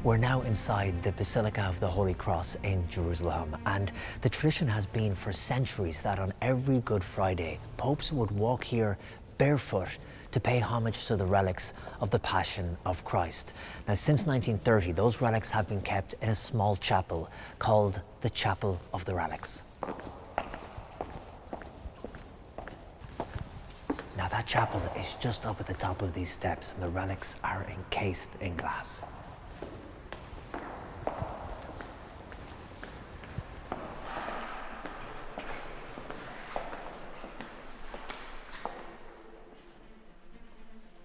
We're now inside the Basilica of the Holy Cross in Jerusalem, and the tradition has been for centuries that on every Good Friday, popes would walk here barefoot to pay homage to the relics of the Passion of Christ. Now, since 1930, those relics have been kept in a small chapel called the Chapel of the Relics. Now, that chapel is just up at the top of these steps, and the relics are encased in glass.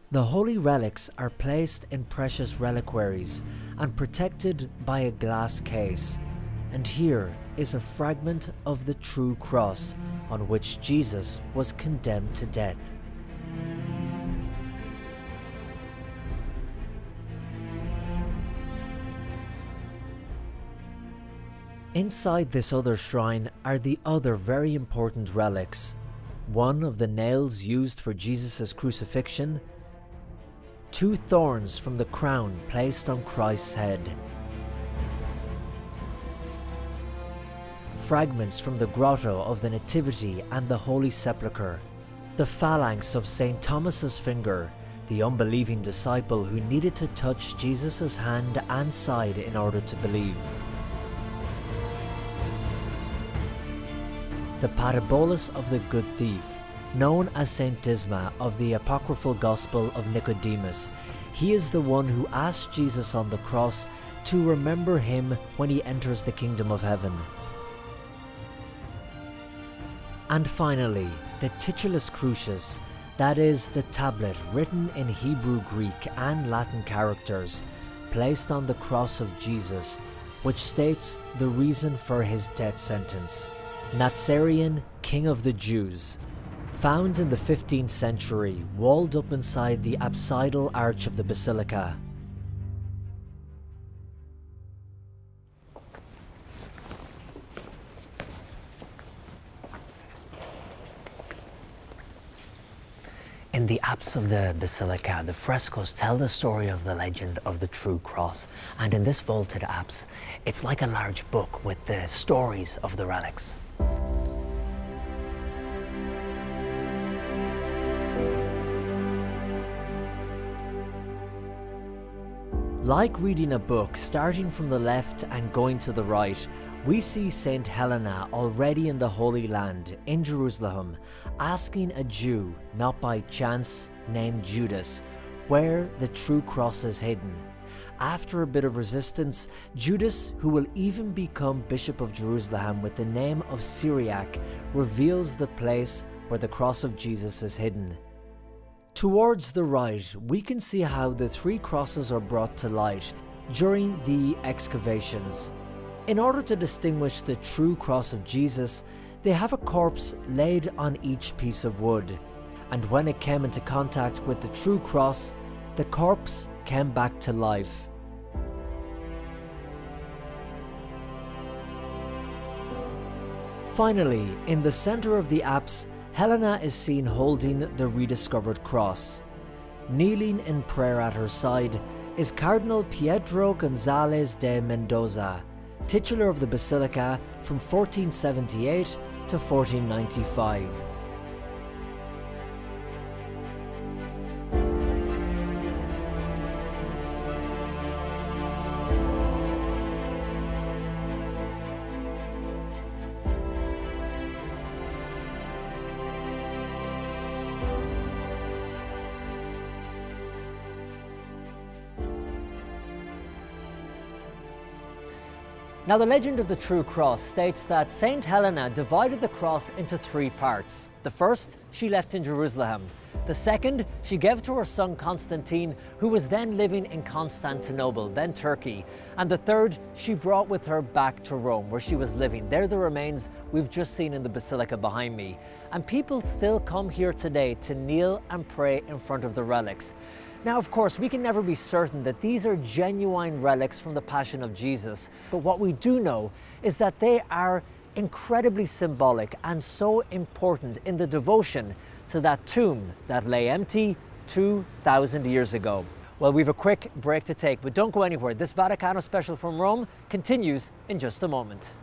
The holy relics are placed in precious reliquaries and protected by a glass case. And here is a fragment of the true cross on which Jesus was condemned to death. Inside this other shrine are the other very important relics. One of the nails used for Jesus' crucifixion, 2 thorns from the crown placed on Christ's head, fragments from the grotto of the Nativity and the Holy Sepulchre, the phalanx of St. Thomas's finger, the unbelieving disciple who needed to touch Jesus' hand and side in order to believe, the parabolas of the good thief, known as Saint Disma of the apocryphal Gospel of Nicodemus. He is the one who asked Jesus on the cross to remember him when he enters the kingdom of heaven. And finally, the Titulus Crucis, that is the tablet written in Hebrew, Greek and Latin characters, placed on the cross of Jesus, which states the reason for his death sentence: Nazarian, King of the Jews. Found in the 15th century, walled up inside the apsidal arch of the basilica. In the apse of the basilica, the frescoes tell the story of the legend of the true cross, and in this vaulted apse, it's like a large book with the stories of the relics. Like reading a book, starting from the left and going to the right, we see Saint Helena already in the Holy Land, in Jerusalem, asking a Jew, not by chance, named Judas, where the true cross is hidden. After a bit of resistance, Judas, who will even become Bishop of Jerusalem with the name of Syriac, reveals the place where the cross of Jesus is hidden. Towards the right, we can see how the 3 crosses are brought to light during the excavations. In order to distinguish the true cross of Jesus, they have a corpse laid on each piece of wood, and when it came into contact with the true cross, the corpse came back to life. Finally, in the center of the apse, Helena is seen holding the rediscovered cross. Kneeling in prayer at her side is Cardinal Pietro González de Mendoza, titular of the Basilica from 1478 to 1495. Now, the legend of the true cross states that Saint Helena divided the cross into 3 parts. The first, she left in Jerusalem. The second, she gave to her son Constantine, who was then living in Constantinople, then Turkey. And the third, she brought with her back to Rome, where she was living. They're the remains we've just seen in the basilica behind me. And people still come here today to kneel and pray in front of the relics. Now, of course, we can never be certain that these are genuine relics from the Passion of Jesus, but what we do know is that they are incredibly symbolic and so important in the devotion to that tomb that lay empty 2,000 years ago. Well, we've a quick break to take, but don't go anywhere. This Vaticano special from Rome continues in just a moment.